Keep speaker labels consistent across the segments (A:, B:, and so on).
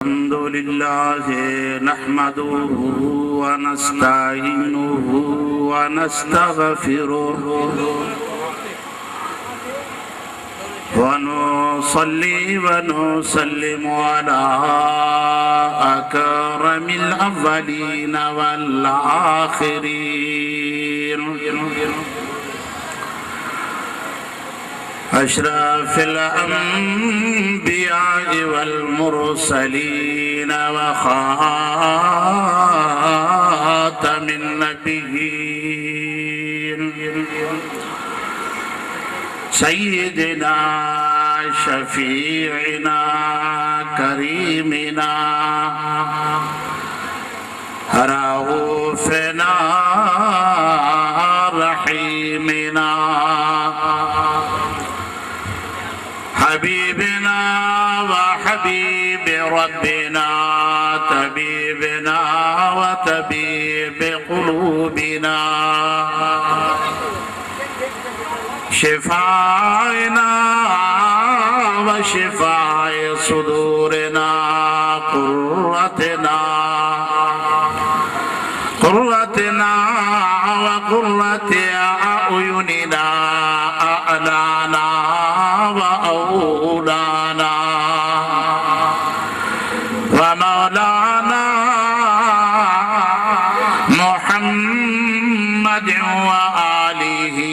A: अल्हम्दुलिल्लाह नहमदुहु व नस्तईनुहु व नस्तगफिरुहु व नुसल्ली व नुसल्लिमु अला अकरमिल अव्वलीन वल आखिरीन अशरफिल अंबिया वल मुरसलीन व खातमिन नबिय्यीन सय्यिदना शफीअना करीमिना रऊफना रहीमिना हबीबना व हबीब रब्बिना तबीबना व तबीब क़ुलूबिना शिफाअना व शिफाए सुदूरना क़ुर्रतना व क़ुर्रते अयुनिना अलाना व औलाना व मौलाना मुहम्मद व आलिही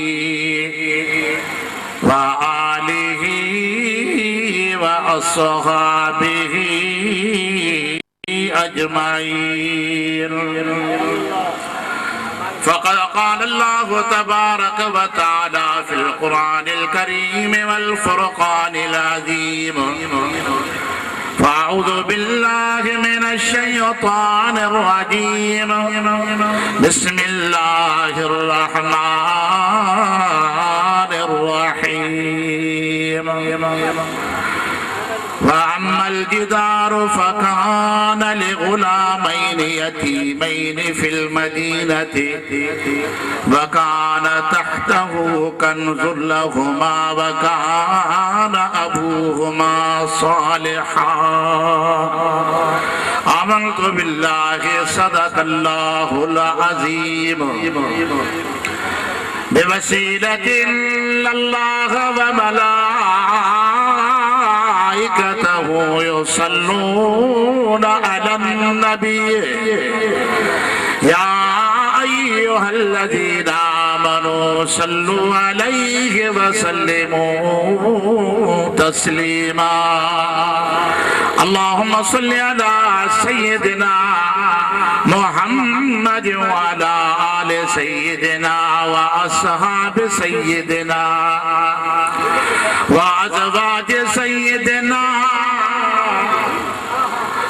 A: व अस्हाबिही अजमाइन। फ़क़द क़ाल अल्लाहु तबारक व तआला फ़िल क़ुरआनिल करीम वल फ़ुरक़ानिल अज़ीम। फ़अऊज़ु बिल्लाहि मिनश शैतानिर रजीम। बिस्मिल्लाहिर रहमानिर रहीम। वअम्मल जिदारु फ़कान लिग़ुलामैन यतीमैन फ़िल मदीनति वकान तहतहु कन्ज़ुल लहुमा वकान अबूहुमा सालिहा। आमन्तु बिल्लाहि सदक़ल्लाहुल अज़ीम। बिवसीलतिल्लाह व मलाइकतहु युसल्लूना अलन नबी या अय्युहल्लज़ीना आमनू सल्लु अलैहि व सल्लिमू तस्लीमा। अल्लाहुम्मा सल्लि अला सय्यिदिना मुहम्मद व अला आलि सय्यिदिना व अस्हाबि सय्यिदिना व अज़वाज सय्यिदिना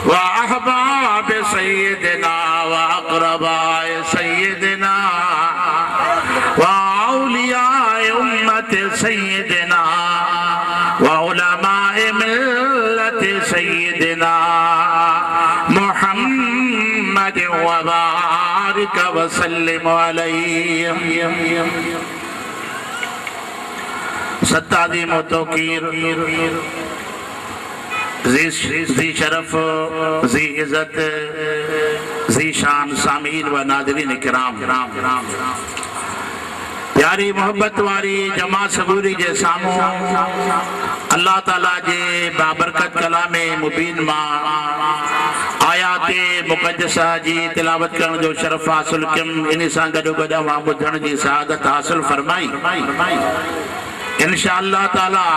A: व अहबाब सय्यिदिना व अक़रबाए सय्यिदिना व औलियाए उम्मत सय्यिदिना व उलमाए मिल्लत सय्यिदिना मुहम्मद व बारिक व सल्लिम अलैहि। सत्ताज़ीम व तौक़ीर ज़ी शरफ ज़ी इज़्ज़त ज़ी शान सामीन व नाज़रीन किराम, प्यारी मोहब्बत वारी जमा सबूरी जे सामूं अल्लाह ताला जे बाबरकत कलामे मुबीन मां आयाते मुक़द्दसा जी तिलावत करण जो शरफ हासिल कयमि। इन सां गॾो गॾु अवां ॿुधण जी सआदत हासिल फरमाई। इंशाअल्लाह ताला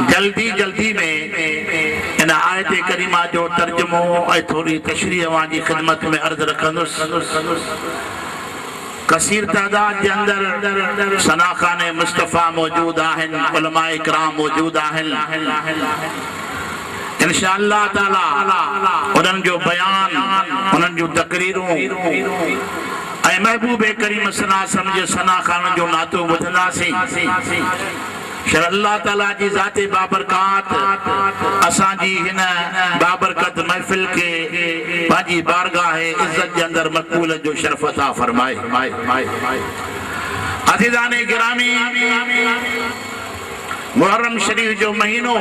A: जल्दी जल्दी में इन आयत करीमा जो तर्जुमो ऐं थोड़ी तशरीह अवां जी ख़िदमत में अर्ज़ रखंदुसि। कसीर तादाद के अंदर सनाखाने मुस्तफ़ा मौजूद आहिनि, उलमाए इकराम मौजूद आहिनि। इंशाअल्लाह ताला उन्हनि जो बयान, उन्हनि जूं तकरीरूं ऐं महबूब करीम सल्लल्लाहु जे सनाखान जो नातो ॿुधंदासीं। अल्लाह ताला जी ज़ाते बाबरकात असांजी हिन बाबरकत महफिल के पंहिंजी बारगाह इज़्ज़त जे अंदर मक़बूल जो शरफ अता फरमाए। अज़ीज़ाने गिरामी, मुहर्रम शरीफ जो महीनो आ,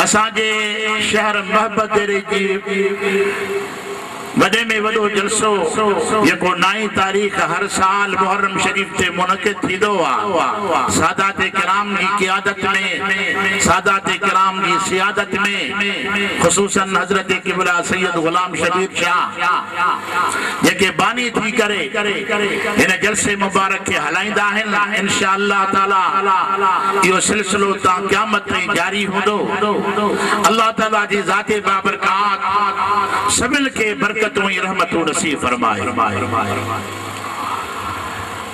A: असांजे शहर मोहब्बत वॾे में वॾो जलसो जेको 9 तारीख़ हर साल मुहर्रम शरीफ ते मुनक़िद थींदो आहे। सादात किराम जी क़ियादत में, सादात किराम जी सियादत में, ख़ुसूसन हज़रत क़िबला सैयद ग़ुलाम शबीर शाह जेके बानी थी करे हिन जलसे मुबारक खे हलाईंदा आहिनि। इंशाअल्लाह ताला इहो सिलसिलो ता क़यामत ताईं जारी हूंदो। अल्लाह ताला जी ज़ाते बाबरकात सभिनि खे बरकत रहमतों नसीब फरमाए।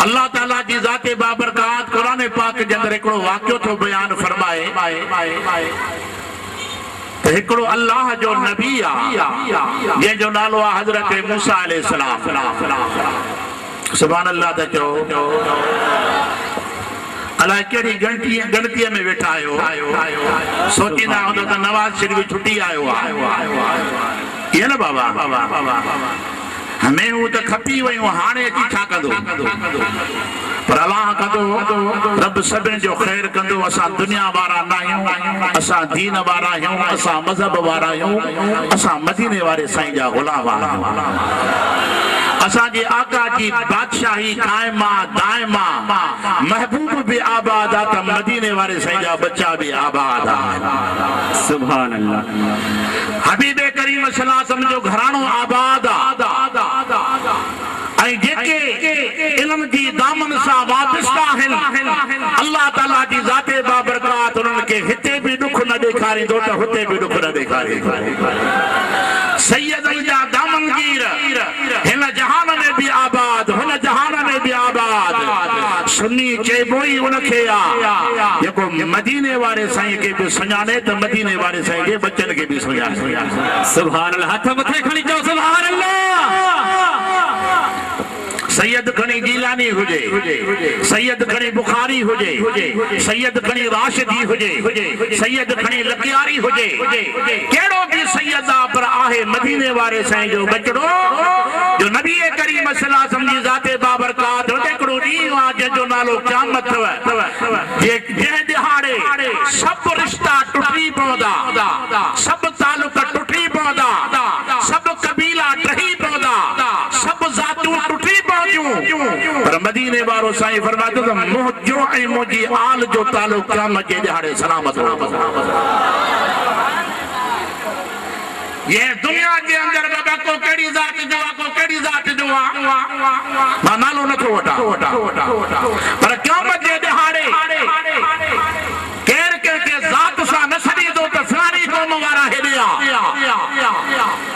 A: अल्लाह ताला जी ज़ाते बाबरकात कुरान पाक जे अंदर हिकिड़ो वाक़ियो थो बयान फरमाए त हिकिड़ो अल्लाह जो नबी आहे जंहिंजो नालो आहे हज़रत मूसा अलैहिस्सलाम। सुभान अल्लाह त चओ। अलाए कहिड़ी गणतीअ में वेठा आहियो, सोचींदा हूंदो त नवाज़ शरीफ छुटी आयो आहे। ये ना बाबा हमें वो तो खपी वही हाणे अची छा कंदो, पर अल्लाह कंदो। रब सभिनि जो ख़ैर कंदो। असां दुनिया वारा न आहियूं, असां दीन वारा आहियूं, असां मज़हब वारा आहियूं, असां मदीने वारे साईं जा ग़ुलाम आहियूं। असांजे आका जी बादशाही कायमा दायमा, महबूब भी आबाद आहे त मदीने वारे साईं जा बच्चा भी आबाद आहे। सुभान अल्लाह। हबीब करीम सल्लल्लाहु अलैहि वसल्लम जो घरानो आबाद आहे ऐं जेके इल्म जी दामन सां वाबस्ता आहिनि अल्लाह ताला जी ज़ाते बाबरकात उन्हनि खे हिते भी दुख न ॾेखारींदो त हुते भी दुख न ॾेखारींदो। सैयद जा दामनगीर हिन जहान में भी आबाद, हुन जहान में भी आबाद। सुन्नी चइबो ई उनखे आहे जेको मदीने वारे साईं खे भी सुञाणे त मदीने वारे साईं जे बच्चन खे भी सुञाणे। सुभान अल्लाह। हथ मथे खणी चओ सुभान अल्लाह। सैयद खणी गीलानी हुजे, सैयद खणी बुखारी हुजे, सैयद खणी राशिदी हुजे, सैयद खणी लकियारी हुजे, केड़ो भी सैयद पर आहे मदीने वारे साईं जो बचड़ो जो नबी करीम सल्लल्लाहु अलैहि वसल्लम जी ज़ाते बाबरकात हिकिड़ो ॾींहुं आहे जंहिंजो नालो क़यामत अथव। जंहिं दिहाड़े सब रिश्ता टुटी पवंदा, सब तालुक टुटी पवंदा, सब कबीला टही पवंदा, सब ज़ातूं टुटी पवंदियूं, पर मदीने वारो साईं फरमातो त मुंहिंजो ऐं मुंहिंजी आल जो तालुक क़यामत जे दिहाड़े सलामत हो। ये दुनिया के अंदर बाबा को केड़ी जात जो को केड़ी जात जो मां नालो न थो वठा, पर क़यामत जे दिहाड़े केर केर के जात सां न छॾींदो त फलानी क़ौम वारा हेॾे आ,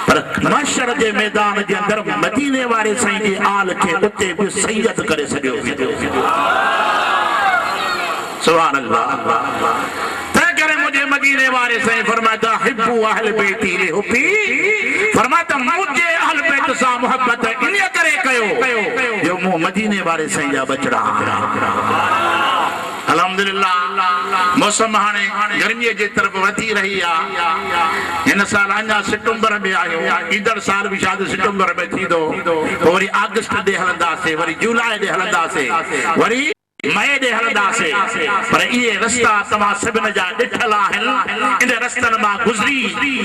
A: पर महशर जे मैदान जे अंदर मदीने वारे साईं जी आल खे उते भी सैयद करे छॾियो। सुभान अल्लाह। मदीने वारे साईं फरमाता हिब्बू अहल बैती लिहुब्बी, फरमाता मुझे अहल बैत सां मोहब्बत इन करे कयो जो मु मदीने वारे साईं जा बचड़ा। अल्हम्दुलिल्लाह। मौसम हाणे गर्मीअ जे तरफ वधी रही आहे। हिन साल अञा सितंबर में आयो, ईंदड़ साल भी शायद सितंबर में थींदो, वरी अगस्त ॾे हलंदासीं, वरी जुलाई ॾे हलंदासीं, वरी मई ॾे हलंदासीं, पर इहे रस्ता तव्हां सभिनि जा ॾिठल आहिनि। इन रस्तनि मां गुज़री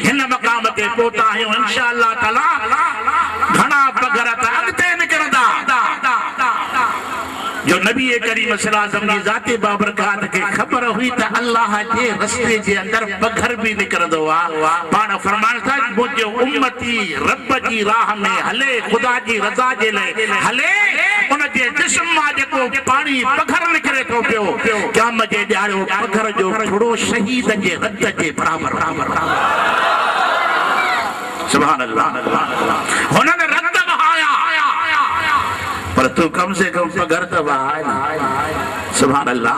A: हिन मक़ाम ते पहुता आहियूं। इंशाअल्लाह ताला घणा पघर त अॻिते निकिरंदा जो नबी करीम सल्लल्लाहु अलैहि वसल्लम जी ज़ाते बाबरकात खे ख़बर हुई त अल्लाह जे रस्ते जे अंदर पघर भी निकिरंदो आहे। पाण फरमाइनि था मुंहिंजो उम्मती रब जी राह में हले, ख़ुदा जी रज़ा जे लाइ हले, उन जे जिस्म मां जेको पाणी पघर निकिरे थो पियो, क़यामत जे ॾियारो पघर जो थोरो शहीद जे रत जे बराबर। सुभान अल्लाह। हुननि रत बहाया पर तू कम से कम पघर त बहाए। सुभान अल्लाह।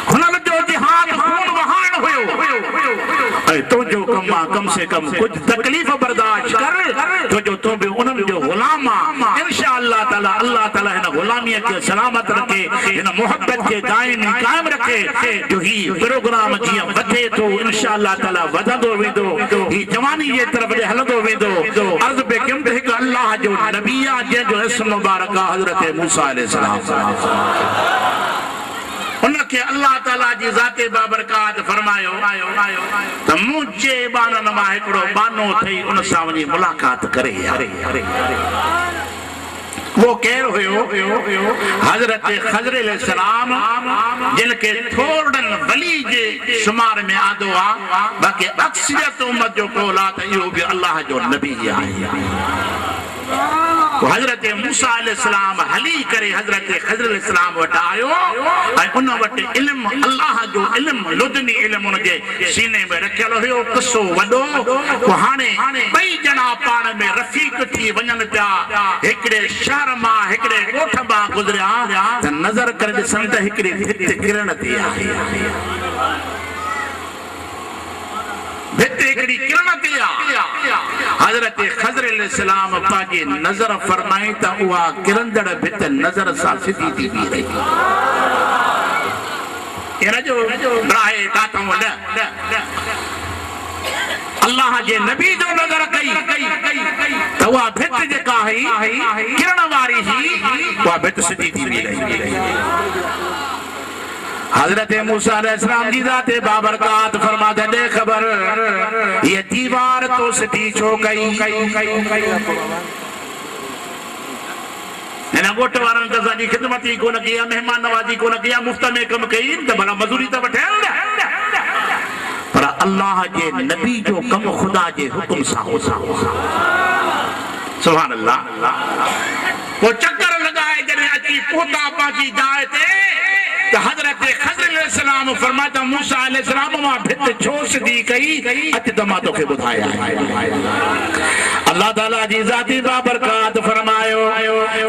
A: हुननि जो जिहाद खून वहाइण हुयो ऐं तुंहिंजो कम आहे कम से कम कुछ तकलीफ़ बर्दाश्त कर, छो जो तूं भी उन्हनि जो ग़ुलाम आहे। इंशाअल्लाह ताला अल्लाह ताला हिन ग़ुलामीअ खे सलामत रखे, हिन मोहब्बत खे दाइमी कायम रखे जो ही प्रोग्राम जीअं वधे थो इंशाअल्लाह ताला वधंदो वेंदो, ही जवानी जे तरफ़ हलंदो वेंदो। अर्ज़ पे कयमि त हिकु अल्लाह जो नबी आहे जंहिंजो इस्म मुबारक आहे हज़रत मूसा अलैहिस्सलाम। उनके अल्लाह ताला जी ज़ाते बाबरकात फरमायो त मुझे बानन मां हिकड़ो बानो थई उन सां वञी मुलाकात करे। वो केर हुयो? हजरत खजर अलैहिस्सलाम, जिनके थोड़न वली जे शुमार में आदो आ, बाकी अक्सरियत उम्मत जो कोला त इहो भी अल्लाह जो नबी आहे। हजरत मूसा अलैहिस्सलाम हली करे हजरत खजर अलैहिस्सलाम वटि आयो ऐं उन वटि इल्म अल्लाह जो इल्म लुदनी इल्म उन जे सीने में रखियल हुयो। किसो वॾो को हाणे ॿई ॼणा पाण में रफ़ीक थी वञनि पिया। हिकिड़े शहर मां हिकिड़े ॻोठ मां गुज़रिया त नज़र करे ॾिसनि त हिकिड़ी भित किरण थी आहे। भित हिकिड़ी किरण थी आहे। हजरत खजर अलैहिस्सलाम पंहिंजी नज़र फरमाई त उहा किरंदड़ भित नज़र सां सिधी थी बीह रही। इन जो राहे काथों न अल्लाह जे नबी जो नज़र कई त उहा भित जेका हुई किरण वारी हुई, उहा भित सिधी थी बीह रही। हजरत मूसा अलैहिस्सलाम जी ज़ाते बाबरकात फरमाते दे खबर ये दीवार तो सिधी छो कई। हिन ॻोठ वारनि त असांजी ख़िदमत ई कोन कई, मेहमान नवाज़ी कोन कई, मुफ़्त में कमु कई त भला मज़ूरी त वठे पर अल्लाह जे नबी जो कमु ख़ुदा जे हुकुम सां हो। सुभान अल्लाह। वो चक्कर लगाए जॾहिं अची पहुता पंहिंजी जाइ ते त हजरत खजर अलैहिस्सलाम फरमाता मूसा अलैहिस्सलाम मां भित छो सिधी कई, अच त मां तोखे ॿुधायां। अल्लाह ताला जी ज़ाती बाबरकात फरमायो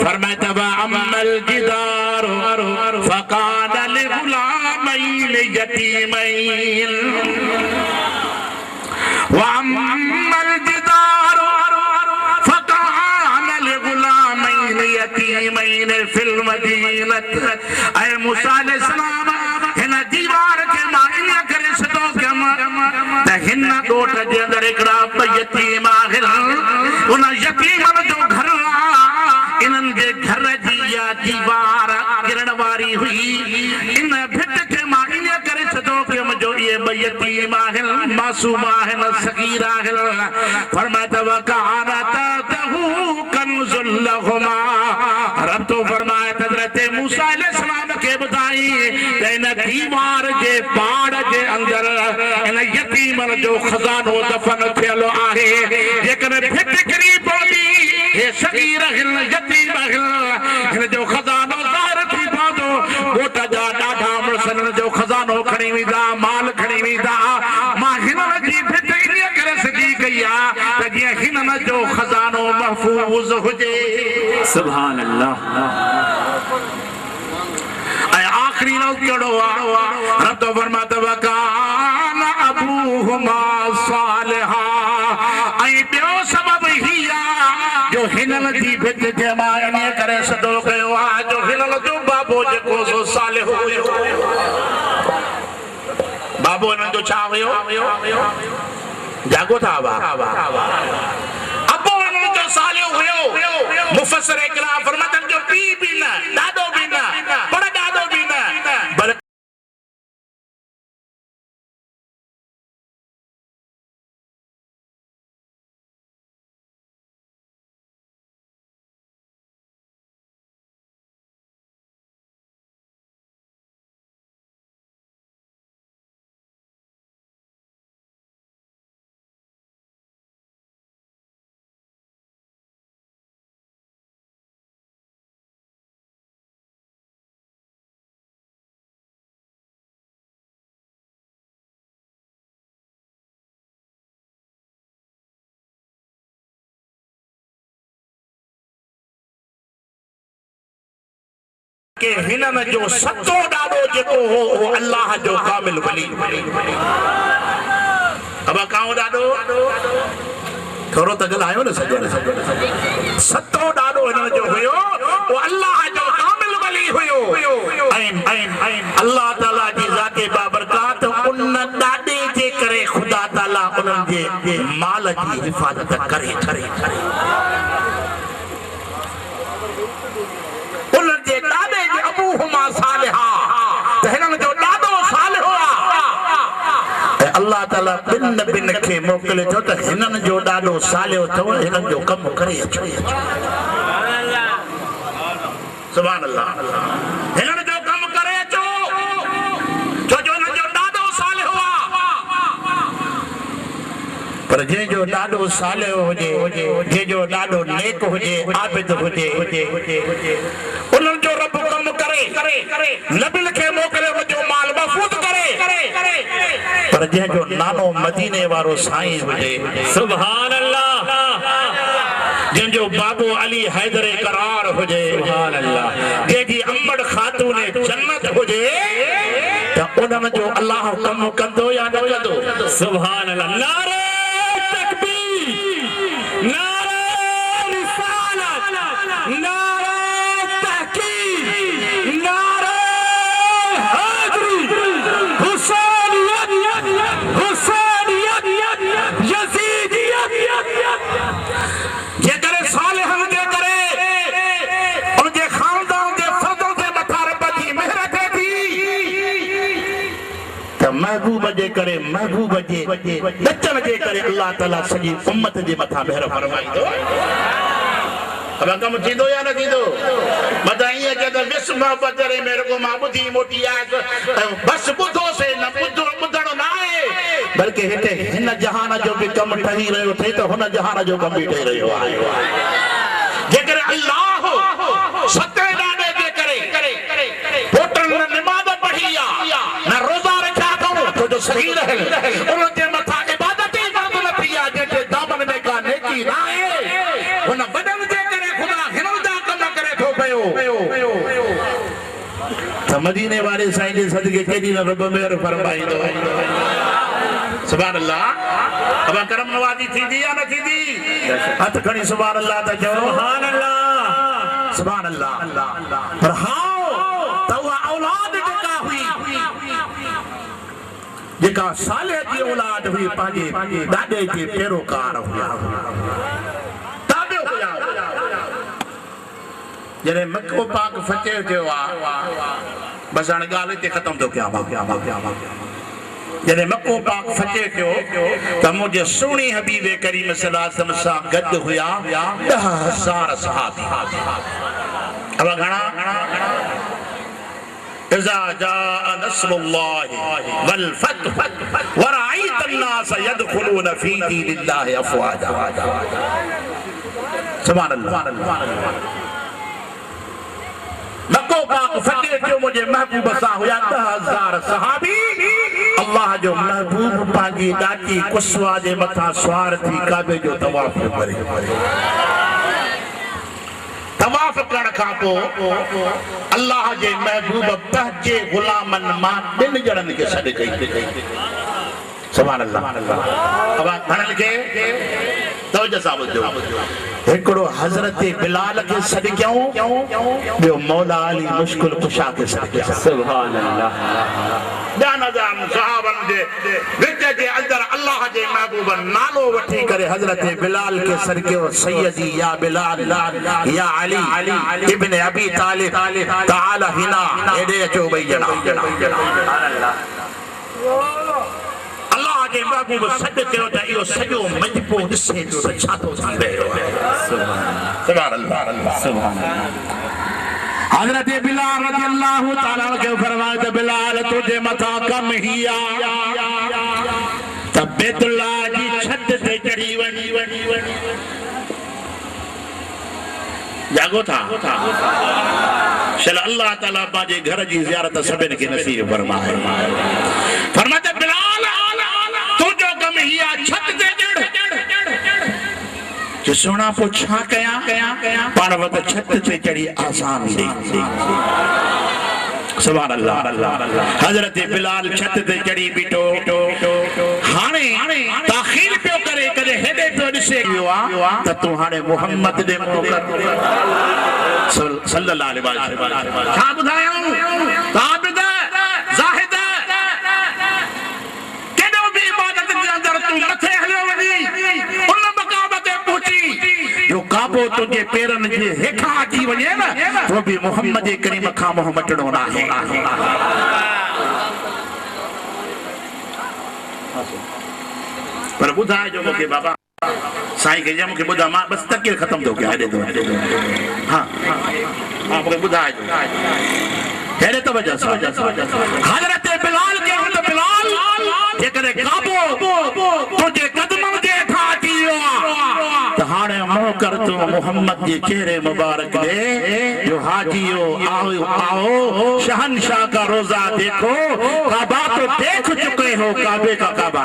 A: फरमाए त अमल जिदार फकान लिगुलामैन यतीमैन व अमल जिदार फकान लिगुलामैन यतीमैन फिल मदीनत। ऐ मूसा अलैहिस्सलाम हिन दीवार के मां इन करे सदो कम त हिन ॻोठ जे अंदर हिकिड़ा यतीम आहिनि। उन यतीमनि जो घर इन्हनि जे घर जी या दीवार किरण वारी हुई। इन भित खे मां इन करे सदो कम जो इहे ॿ यतीम आहिनि, मासूम आहिनि, सगीर आहिनि। फरमाए त वकान तहु कंजुल लहुमा। रब तो फरमाए हजरत मूसा अलैहिस्सलाम के ॿुधाई त इन दीवार जे पाड़ जे अंदर इन यतीमन जो खज़ानो दफ़न थियल आहे। जेकॾहिं भित किरी पवंदी हे सगीर आहिनि, यतीम आहिनि, हिन जो खज़ानो ज़ाहिर थी पवंदो। ॻोठ जा ॾाढा मुड़ुसनि जो खज़ानो खणी वेंदा, माल खणी वेंदा। मां हिननि जी भित इन करे सॼी कई आहे त जीअं हिननि जो खज़ानो महफ़ूज़ हुजे।
B: सुभान अल्लाह।
A: आखिरी लफ्ज़ कहिड़ो आहे? रब तो फरमाता वकान अबूहुमा सालिहा। ऐं ॿियो सबबु ही आहे जो हिननि जी भित खे मां इन करे सदो कयो आहे जो हिननि जो बाबो जेको सो सालिह हुयो। बाबो हिननि जो छा हुयो? जागो था अबो हिननि जो सालिह हुयो। मुफ़स्सिर इकराम फरमातन जो पीउ बि न, ॾाॾो बि न, पर ॾाॾो बि न, बल्कि के हिनन जो सतो ॾाॾो जेको हो वो अल्लाह जो कामिल वली। अब काओ ॾाॾो थोरो त ॻाल्हायो न सॼो सतो ॾाॾो हिनन जो हुयो वो अल्लाह जो कामिल वली हुयो। ऐं अल्लाह ताला जी ज़ाते बाबरकात उन ॾाॾे जे करे ख़ुदा ताला उन्हनि जे माल जी हिफ़ाज़त करे। त हिननि जो ॾाढो सालिहो आहे। अल्लाह ताला बिन खे मोकिले थो त हिननि जो ॾाढो सालिहो अथव, हिननि जो कमु करे अचो। सुभान अल्लाह। हिननि जो कमु करे अचो, छो जो हिननि जो ॾाढो सालिहो आहे। पर जंहिंजो ॾाढो सालिहो हुजे, जंहिंजो ॾाढो नेक हुजे, आबिद हुजे, उन्हनि जो रब कमु करे नबिल खे मोकिले वञो माल महफूज़ करे। पर जंहिंजो नालो मदीने वारो साईं हुजे,
B: सुभान अल्लाह,
A: जंहिंजो बाबू अली हैदर करार हुजे,
B: सुभान अल्लाह,
A: जंहिंजी अम्बड़ ख़ातून जन्नत हुजे, त उन्हनि जो अल्लाह कमु कंदो या न कंदो?
B: सुभान अल्लाह। नारे तकबीर, नारे रिसालत, नारे तहकीक, नारे हैदरी, हुसैनियत, यजीदियत। जेकर सालिहन जे करे उनजे खानदान जे फर्दों जे मथा रब जी महर थिए थी, त महबूब जे करे, महबूब जे बचन जे करे अल्लाह ताला सॼी उम्मत जे मथा महर फरमाईंदो। अब कम थींदो या न थींदो? मता ईअं के त विस मोहब्बत रे मेरे को मां ॿुधी मोटी आयसि, बस ॿुधोसीं न ॿुधणो न आहे, बल्कि हिते हिन जहान जो बि कमु ठही रहियो थिए त हुन जहान जो कमु बि ठही रहियो आहे। जेकर अल्लाह सते ॾाॾे जे करे पोटनि न निमाज़ पढ़ी आहे, न रोज़ा रखिया अथऊं, छो जो सही रहे उन्हनि जे मथां इबादत ई फर्ज़ न थी आहे, जंहिंजे दामन में का नेकी न आहे, हुन वॾनि जे करे ख़ुदा हिननि जा कम करे थो पियो। त मदीने वारे साईं जे सदके केॾी न रब महर फरमाईंदो। सुभान अल्लाह। अब करम नवाज़ी थींदी या न थींदी? हथ खणी सुभान अल्लाह त चओ। सुभान अल्लाह,
A: सुभान अल्लाह। पर हां त उहा औलाद जेका हुई, जेका सालिह जी औलाद हुई, पंहिंजे ॾाॾे जे पैरोकार हुआ, ताबे हुआ। जॾहिं मको पाक फतेह थियो आहे, बसि हाणे ॻाल्हि हिते ख़तमु थो कयां। जॾहिं मको पाक फतेह थियो त मुंहिंजे सुहिणी हबीब करीम सल्लल्लाहु अलैहि वसल्लम सां गॾु हुया 10,000 सहाबी। अब घणा? इज़ा जाअ नस्रुल्लाहि वल फतह व रअयत अन्नास यदखुलून फी दीनिल्लाहि अफ़वाजा। सुभान अल्लाह। मको पाक फतेह थियो, मुंहिंजे महबूब सां हुया 10,000 सहाबी। अल्लाह जो महबूब पंहिंजी ॾाची कुसवा जे मथां सवार थी काबे जो तवाफ़ करे। तवाफ़ करण खां पोइ अल्लाह जे महबूब पंहिंजे गुलामनि मां 2 ॼणनि खे सॾु कई। सुभान अल्लाह। अब घणनि खे? तवजो सां ॿुधो। हिकिड़ो हज़रत बिलाल खे सॾु कयूं, ॿियो मौला अली मुश्किल कुशा खे सॾु कयूं।
B: सुभान अल्लाह।
A: सहाबनि जे विच जे अंदर अल्लाह जे महबूब नालो वठी करे हज़रत बिलाल खे सॾु कयो, सैयदी या बिलाल या अली इब्न अबी तालिब ताला हिना, हेॾे अचो ॿई ॼणा। अल्लाह जे महबूब सॾु कयो त इहो सॼो मजबो ॾिसे थो त छा थो थी रहियो आहे। सुभान अल्लाह। सुभान अल्लाह। हज़रत बिलाल रज़ियल्लाहु ताला के फरमाया त बिलाल तुझे मथा कम ही आ त बैतुल्लाह जी छत ते चढ़ी वञी जागो था। चल अल्लाह ताला पंहिंजे घर जी ज़ियारत सभिनि खे नसीब फरमाए। फरमाया बिलाल तुझो कम ही आ छत ते चढ़। जो सोना पो छा कयां पाण वटि छत ते चढ़ी आसान दी। सुभान अल्लाह। हज़रत बिलाल छत ते चढ़ी बीठो, हाणे ताख़ीर पियो करे, कदे हेॾे पियो ॾिसे वियो आहे त तूं हाणे मोहम्मद ॾे मुंहुं कर सल्लल्लाहु अलैहि वसल्लम। छा ॿुधायूं? ताबिद ज़ाहिद केॾो बि इबादत जे अंदर तूं मथे हलियो वञी उन मक़ाम ते पहुची जो काबो तुंहिंजे पेरनि जे हेठां अची वञे न, तो बि मोहम्मद करीम खां मुंहुं मटणो न आहे।
B: पर ॿुधाए जो मूंखे बाबा साईं खे मूंखे ॿुधा मां बसि तकीर ख़तम थो कयां हेॾे हा मूंखे ॿुधाए हेॾे तवजो हज़रत बिलाल के हुन बिलाल जेकॾहिं काबो तुंहिंजे कदमनि जे हेठां अची वियो त हाणे मोह कर तूं मोहम्मद जे चेहरे मुबारक ॾे जो हाजियो आओ शहनशाह का रोजा देखो काबा तो देख चुके हो काबे का काबा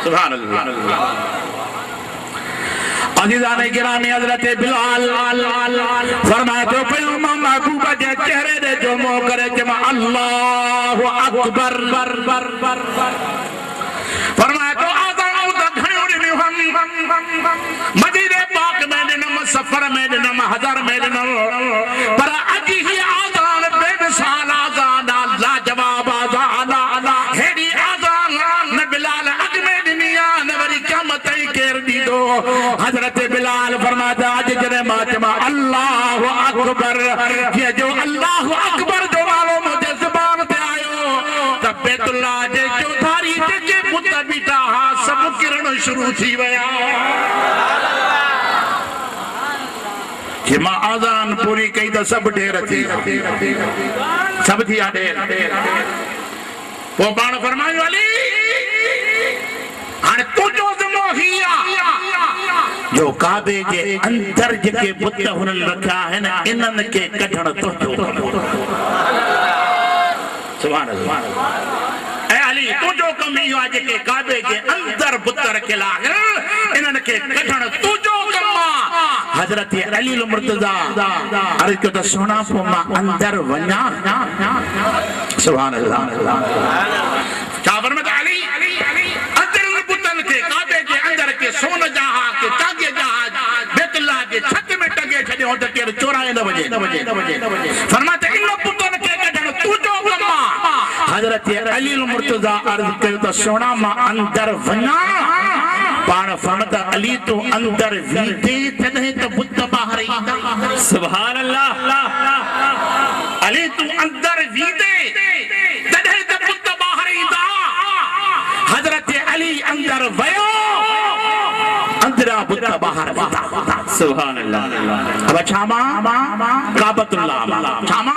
B: सुभान अल्लाह अज़ीज़ाने गिरामी हज़रत बिलाल फरमाए तो पैगंबर महबूब जे चेहरे दे जो मोह करे जमा अल्लाहु अकबर फरमाए तो आज़ान द घणियों हम मदीने पाक में दिनम सफर में दिनम हज़ार में दिनम पर अज ही आज़ान बेमिसाल आज़ान ला जवाब आज़ान हेडी आज़ान न बिलाल अज में दुनिया न वरी क़यामत ई केर दीदो हज़रत बिलाल फरमाता आज जने मातमा अल्लाहु अकबर ये जो अल्लाहु अकबर जो वालो मुझे ज़ुबान पे आयो तब बैतुल्लाह जे चौधारी जे पुत बीटा सब किरण शुरू थी वया कि मां आज़ान पूरी कई त सब ढेर थी सब थी ढेर वो पाण फरमायो अली हाणे तुझो ज़िम्मो ही जो काबे जे अंदर जेके बुत हुननि रखिया आहिनि इन्हनि खे कढण तुंहिंजो सुभान अल्लाह ऐं अली तुंहिंजो कमु इहो आहे जेके काबे जे अंदर बुत रखियल आहिनि इन्हनि खे कढण तुंहिंजो कमु आहे हज़रत अली मुर्तज़ा अर्ज़ कयो त सोना पोइ मां अंदर वञा सुभान अल्लाह छा फरमाता अली अंदर बुतनि खे काबे जे अंदर के सोन जा के चांदीअ जा बैतुल्लाह जे छत में टंगे छॾियो त केर चोराए न वञे फरमाते इन बुतनि खे कढण तुंहिंजो कमु आहे हज़रत अली मुर्तज़ा अर्ज़ कयो त सोना मां अंदर वञा पाण फरमाता अली तूं अंदर वीते तॾहिं त बुत ॿाहिर ईंदा सुभान अल्लाह अली तूं अंदर वीते तॾहिं त बुत ॿाहिर ईंदा हज़रत अली अंदर वयो अंदरा बुत ॿाहिर सुभान अल्लाह अब छामा काबतुल्लाह छामा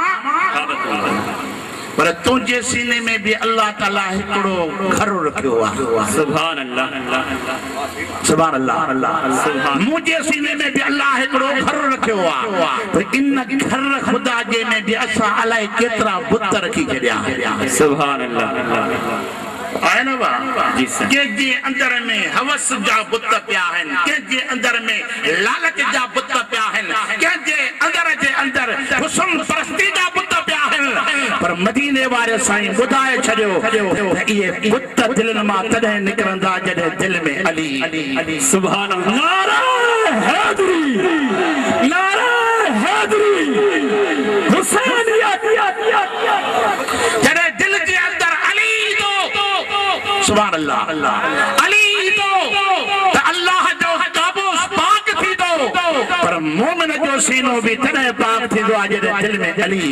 B: पर तुझे सीने में भी अल्लाह ताला हिकड़ो घर रखियो आहे सुभान अल्लाह सुभान अल्लाह मुझे सीने में भी अल्लाह हिकड़ो घर रखियो आहे पर इन घर खुदा जे में भी असा अलाए केतरा बुत रखी छड़िया सुभान अल्लाह आए ना बा जी सर के जे अंदर में हवस जा बुत पिया हैं के जे अंदर में लालच जा बुत पिया हैं के जे अंदर हुस्न परस्ती जा बुत पिया हैं पर मदीने वाले साईं बुधाए छड़ियो ये बुत दिल मां तॾहिं निकरंदा जॾहिं दिल में अली सुभान अल्लाह नारा हैदरी हुसैनियत जॾहिं दिल जे अंदर अली सुभान अल्लाह अली तो अल्लाह जो काबू पाक थी दो पर मोमिन जो सीनो भी तने पाक थी दो आज दिल में अली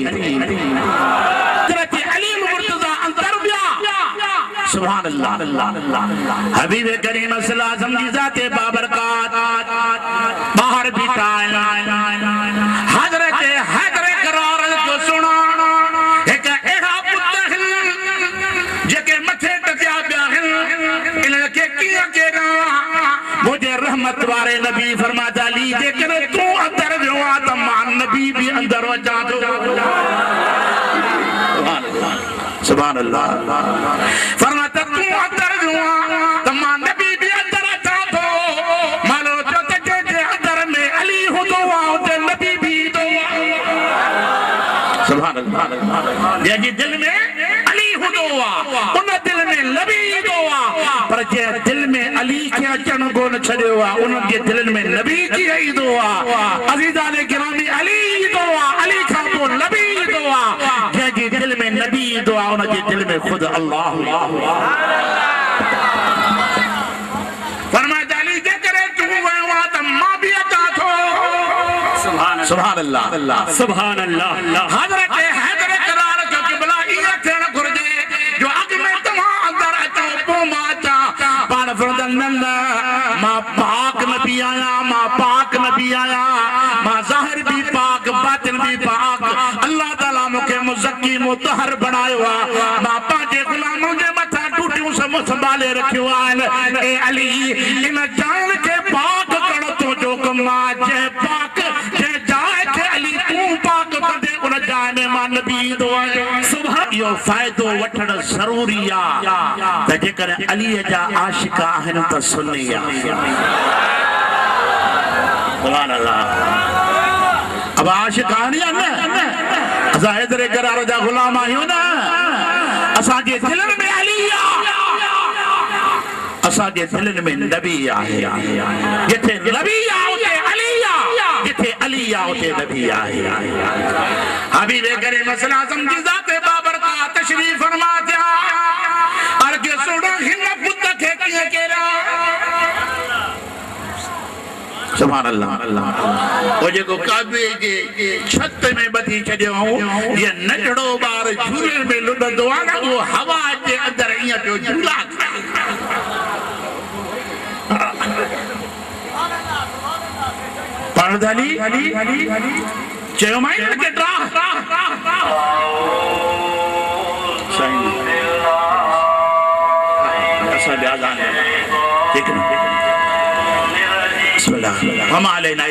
B: हज़रत अली मुर्तज़ा अंदर बिया सुभान अल्लाह हबीब करीम सल्लल्लाहु अलैहि वसल्लम की ज़ाते बाबरकत बाहर बीता हज़रत हैदर करार जो सुना एक एड़ा पुत्र जेके मथे टकिया पिया इनके किया केना मुझे रहमत वाले नबी फरमाता अली जेकर तू अंदर वियो त मां नबी भी अंदर अचा थो सुभान अल्लाह फरमाता तू अंदर वियो त मां नबी भी अंदर अचा थो मानो जो त जे अंदर में अली हुंदो आहे त नबी भी तो सुभान अल्लाह जे दिल में अली हुंदो आहे उन दिल में नबी ईंदो आहे पर जे दिल में अली खे अचण कोन छॾियो आहे उन जे दिल में नबी कीअं ईंदो आहे अज़ीज़ाने गिरामी अली ईंदो आहे अली खां पोइ नबी ईंदो आहे जंहिंजे दिल में नबी ईंदो आहे उन जे दिल में ख़ुदि अल्लाह फरमाया अली जेकर तूं वियो आहे त मां बि अचां थो सुभान अल्लाह सुभान अल्लाह हज़रत हैदर करार जो क़िबला इहा थियण घुर्जे जो अॻ में तव्हां अंदर
A: अल्लाह मां पाक नबी आया, मां पाक नबी आया, मां ज़ाहिर भी पाक बातिन भी पाक। अल्लाह ताला मुखे मुज़क्की मुतहर बनायो आ, मां पांजे गुलामों जे मथा टूटियूं संभाले रखियो आहे। ए अली इन जान के पाक करण तो जो कमा जे पाक जे जाए के अली तू पाक कंदे उन जाए में मां नबी दो आहे। सुभान यो फायदो वठण ज़रूरी आ त जेकर अली जा आशिक आहिनि त सुन्नी आ। सुभान अल्लाह। अब आशिक आहिनि या न? असां हेतिरे करार जा गुलाम आहियूं न, असांजे दिलनि में अली आ, असांजे दिलनि में नबी आहे। जिथे नबी आ उते अली आ, जिथे अली आ उते नबी आहे। हबीब करीम सल्लल्लाहु अलैहि वसल्लम जी ज़ाते बाबर का तशरीफ फरमा थिया, अर्के सोड़ा हिन पुत खे कीअं केरा। सुभान अल्लाह। वो जेको काबे जे छत में बधी छॾियो ये नंढड़ो ॿार झूले में लुॾंदो आहे न, उहो हवा जे अंदरि ईअं पियो झूला पाणदाली चयो मां इनखे ड्राह साईं असां जा जान ठीक न बिस्मिल्लाह। हम अलैना